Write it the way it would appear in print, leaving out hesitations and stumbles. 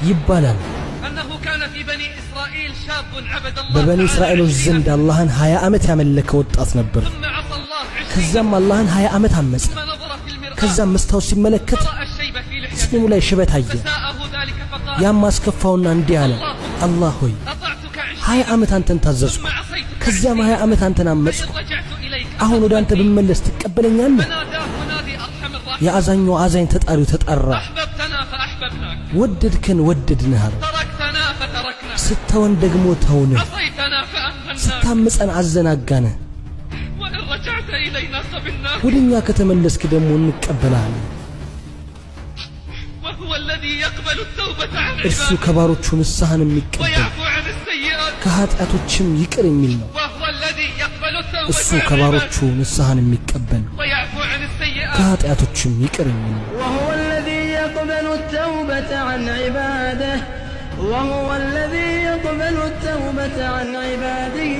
ይባላል በበኒ እስራኤሎች ዘንድ አላህን 20 ዓመት ያመለከ ወጣት ነበር። ከዛም አላህን 20 ዓመት አመፀ። ከዛም መስታወት ሲመለከት ጺሙ ላይ ሽበት አየ። ያም አስከፋውና እንዲህ አለ፣ አላህ ሆይ 20 ዓመት አንተን ታዘዝኩ፣ ከዛም 20 ዓመት አንተን አመጽኩ። አሁን ወደ አንተ ብመለስ ትቀበለኛለህ? የአዛኙ አዛኝ ተጣሪው ተጣራ። ወደድከን ወደድንህ አለ። ስተወን ደግሞ ተውንህ፣ ስታመፀን አዘናጋንህ። ወደኛ ከተመለስክ ደግሞ እንቀበልሃለን። እርሱ ከባሮቹ ንስሐን የሚቀበል ከኃጢአቶችም ይቅር የሚል ነው። እሱ ከባሮቹ ንስሐን የሚቀበል ከኃጢአቶችም ይቅር የሚል ነው። وهو الذي يقبل التوبة عن عباده